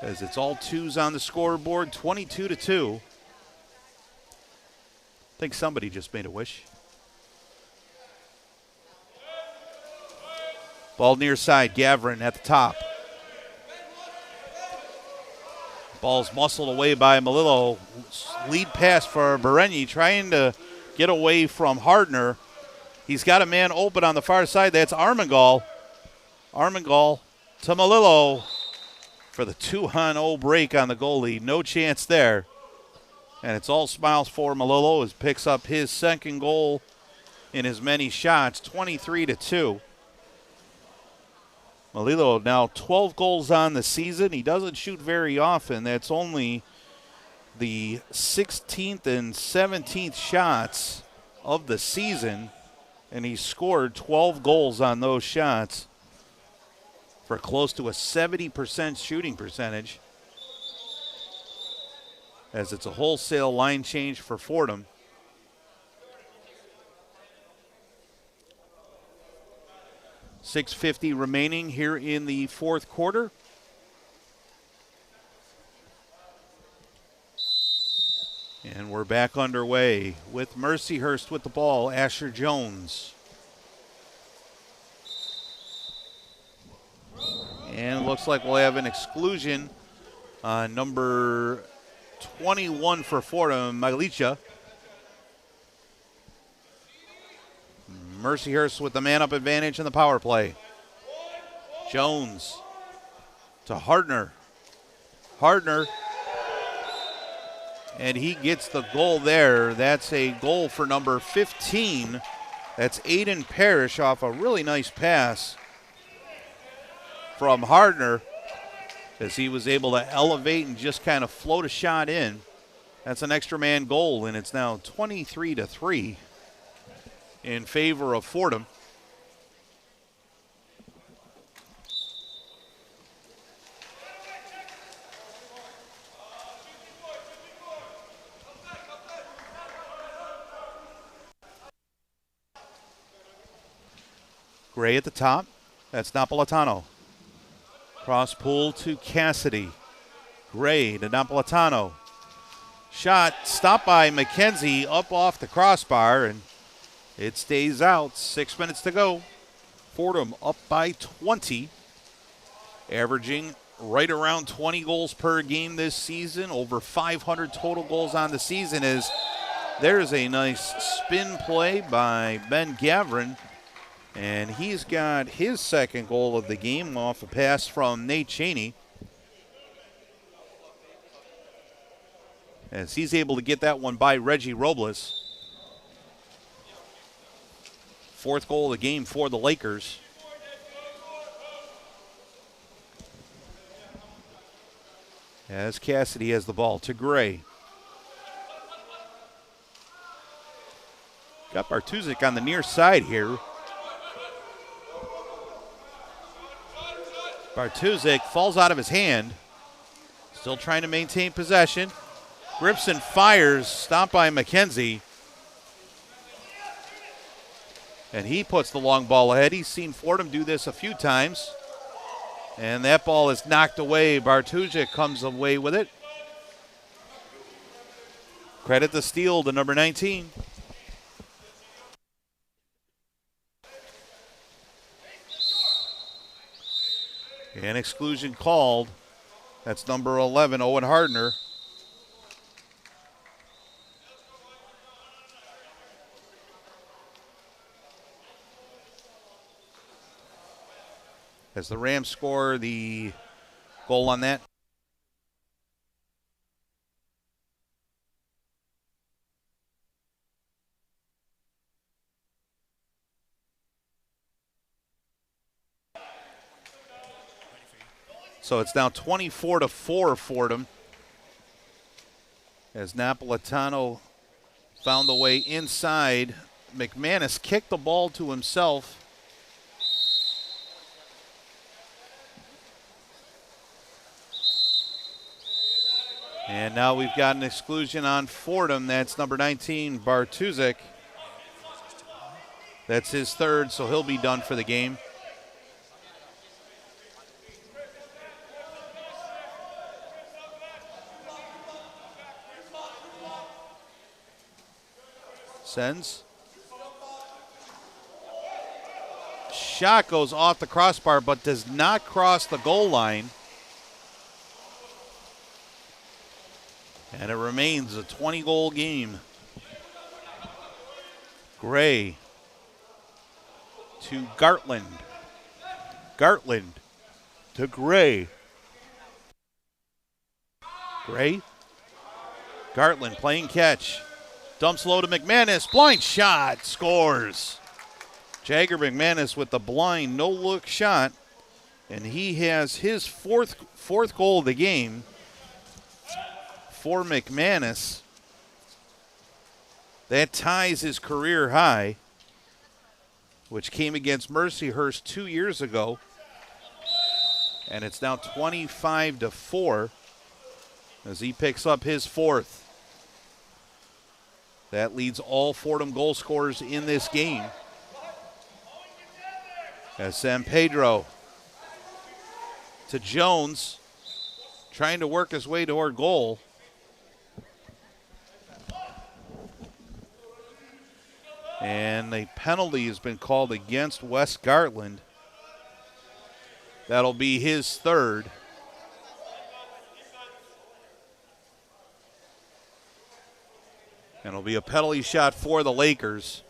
As it's all twos on the scoreboard, 22-2. I think somebody just made a wish. Ball near side, Gavrin at the top. Ball's muscled away by Malillo. Lead pass for Barenyi, trying to get away from Hardner. He's got a man open on the far side. That's Armengol. Armengol to Malillo for the 2-0 break on the goalie. No chance there. And it's all smiles for Malillo as picks up his second goal in as many shots, 23-2. Malillo now 12 goals on the season. He doesn't shoot very often. That's only the 16th and 17th shots of the season, and he scored 12 goals on those shots for close to a 70% shooting percentage. As it's a wholesale line change for Fordham. .650 remaining here in the fourth quarter. And we're back underway with Mercyhurst with the ball. Asher Jones. And it looks like we'll have an exclusion on number 21 for Fordham, Maglicha. Mercyhurst with the man-up advantage in the power play. Jones to Hardner. Hardner. And he gets the goal there. That's a goal for number 15. That's Aiden Parrish off a really nice pass from Hardner as he was able to elevate and just kind of float a shot in. That's an extra man goal, and it's now 23-3. In favor of Fordham. Gray at the top. That's Napolitano. Cross pull to Cassidy. Gray to Napolitano. Shot stopped by McKenzie up off the crossbar, and it stays out. 6 minutes to go. Fordham up by 20. Averaging right around 20 goals per game this season. Over 500 total goals on the season. As there's a nice spin play by Ben Gavrin. And he's got his second goal of the game off a pass from Nate Cheney. As he's able to get that one by Reggie Robles. Fourth goal of the game for the Lakers. As Cassidy has the ball to Gray. Got Bartuzik on the near side here. Bartuzik falls out of his hand. Still trying to maintain possession. Grips and fires, stopped by McKenzie. And he puts the long ball ahead. He's seen Fordham do this a few times. And that ball is knocked away. Bartuzik comes away with it. Credit the steal to number 19. And exclusion called. That's number 11, Owen Hardner. As the Rams score the goal on that. So it's now 24-4 Fordham. As Napolitano found the way inside. McManus kicked the ball to himself. And now we've got an exclusion on Fordham. That's number 19, Bartuzik. That's his third, so he'll be done for the game. Sends. Shot goes off the crossbar but does not cross the goal line. And it remains a 20-goal game. Gray to Gartland. Gartland to Gray. Gray. Gartland playing catch. Dumps low to McManus. Blind shot. Scores. Jagger McManus with the blind no-look shot. And he has his fourth goal of the game for McManus. That ties his career high, which came against Mercyhurst 2 years ago. And it's now 25-4 as he picks up his fourth. That leads all Fordham goal scorers in this game. As San Pedro to Jones, trying to work his way toward goal. And a penalty has been called against Wes Gartland. That'll be his third. And it'll be a penalty shot for the Lakers.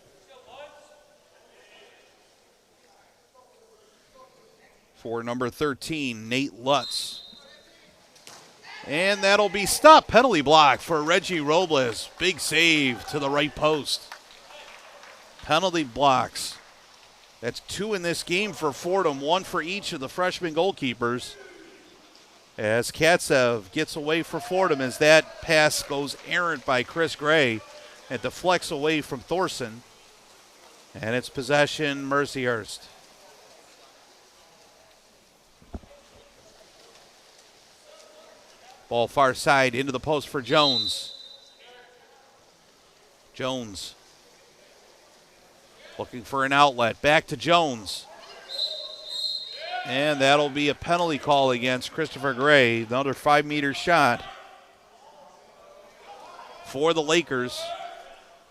For number 13, Nate Lutz. And that'll be stopped. Penalty block for Reggie Robles. Big save to the right post. Penalty blocks. That's 2 in this game for Fordham, 1 for each of the freshman goalkeepers. As Katsev gets away for Fordham as that pass goes errant by Chris Gray and deflects away from Thorson. And it's possession Mercyhurst. Ball far side into the post for Jones. Jones looking for an outlet. Back to Jones. And that'll be a penalty call against Christopher Gray. Another 5-meter shot for the Lakers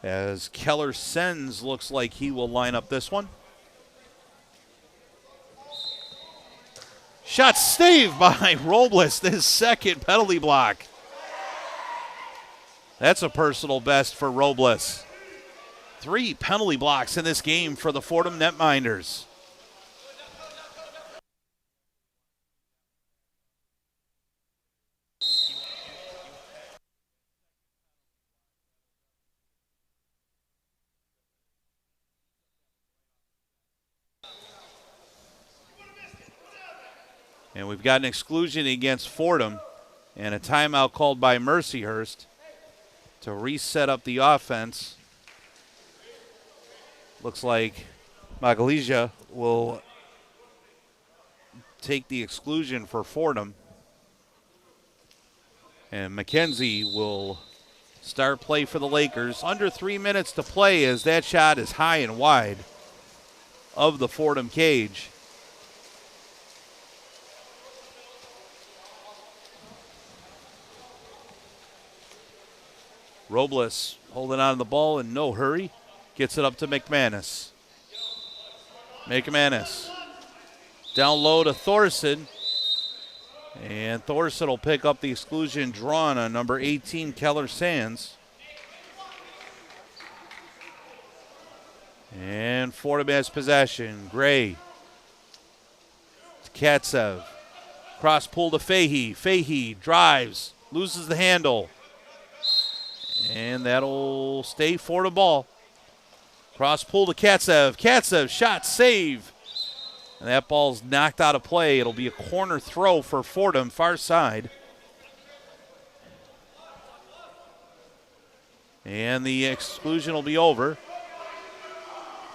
as Keller Sens looks like he will line up this one. Shot saved by Robles, his second penalty block. That's a personal best for Robles. 3 penalty blocks in this game for the Fordham netminders. And we've got an exclusion against Fordham and a timeout called by Mercyhurst to reset up the offense. Looks like Magalija will take the exclusion for Fordham. And McKenzie will start play for the Lakers. Under 3 minutes to play as that shot is high and wide of the Fordham cage. Robles holding on to the ball in no hurry. Gets it up to McManus. McManus down low to Thorson. And Thorson will pick up the exclusion drawn on number 18, Keller Sands. And Fordham has possession. Gray to Katsev. Cross pull to Fahey. Fahey drives, loses the handle. And that'll stay Fordham ball. Cross pull to Katsev. Katsev, shot, save. And that ball's knocked out of play. It'll be a corner throw for Fordham, far side. And the exclusion will be over.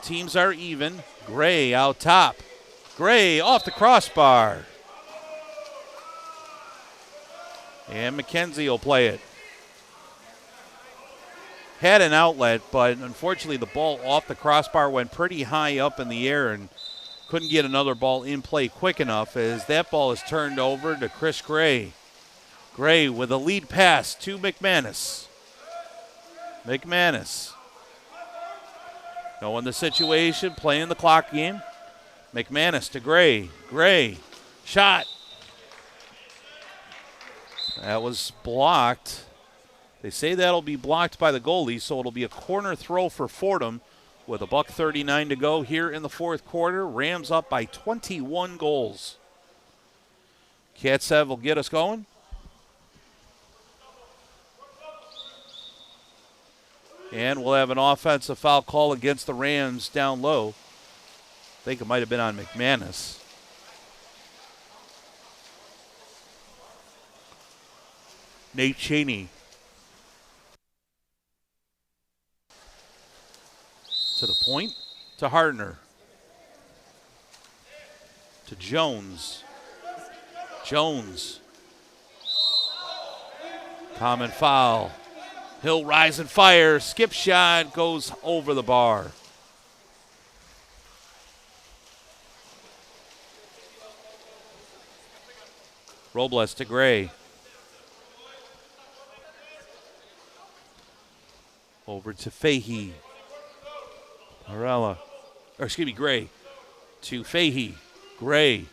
Teams are even. Gray out top. Gray off the crossbar. And McKenzie will play it. Had an outlet, but unfortunately the ball off the crossbar went pretty high up in the air and couldn't get another ball in play quick enough as that ball is turned over to Chris Gray. Gray with a lead pass to McManus. McManus. Knowing the situation, playing the clock game. McManus to Gray. Gray, shot. That was blocked. They say that'll be blocked by the goalie, so it'll be a corner throw for Fordham with $1:39 to go here in the fourth quarter. Rams up by 21 goals. Katsev will get us going. And we'll have an offensive foul call against the Rams down low. I think it might have been on McManus. Nate Cheney. To the point, to Hardner. To Jones. Jones. Common foul. He'll rise and fire. Skip shot goes over the bar. Robles to Gray. Over to Fahey. Gray. To Fahey. Gray.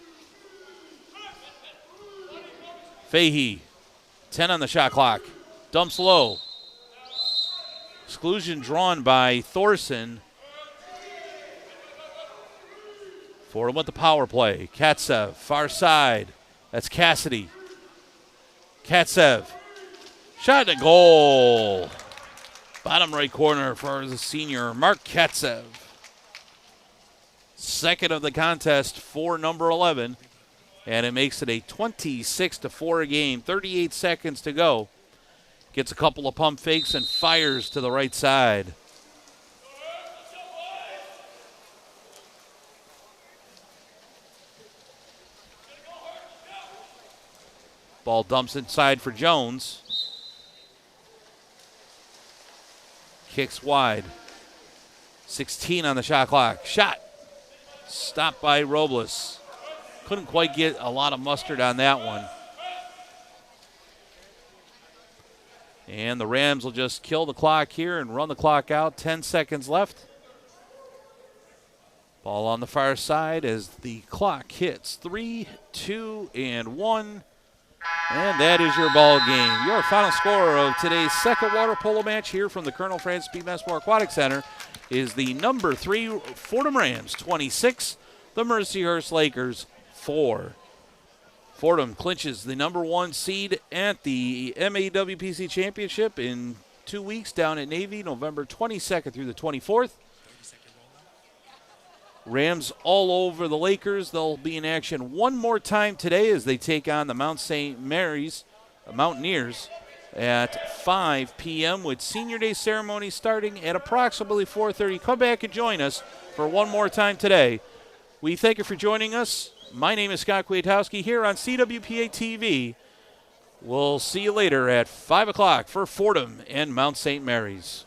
Fahey. 10 on the shot clock. Dumps low. Exclusion drawn by Thorson. Fordham with the power play. Katsev, far side. That's Cassidy. Katsev. Shot and goal. Bottom right corner for the senior, Mark Katsev. Second of the contest for number 11. And it makes it a 26-4 game. 38 seconds to go. Gets a couple of pump fakes and fires to the right side. Ball dumps inside for Jones. Kicks wide. 16 on the shot clock. Shot. Stopped by Robles. Couldn't quite get a lot of mustard on that one. And the Rams will just kill the clock here and run the clock out. 10 seconds left. Ball on the far side as the clock hits 3, 2, and 1. And that is your ball game. Your final score of today's second water polo match here from the Colonel Francis P. Messmore Aquatic Center is the number 3 Fordham Rams 26, the Mercyhurst Lakers 4. Fordham clinches the number 1 seed at the MAWPC Championship in 2 weeks down at Navy, November 22nd through the 24th. Rams all over the Lakers. They'll be in action one more time today as they take on the Mount St. Mary's Mountaineers at 5 p.m. with Senior Day ceremony starting at approximately 4:30. Come back and join us for one more time today. We thank you for joining us. My name is Scott Kwiatkowski here on CWPA TV. We'll see you later at 5 o'clock for Fordham and Mount St. Mary's.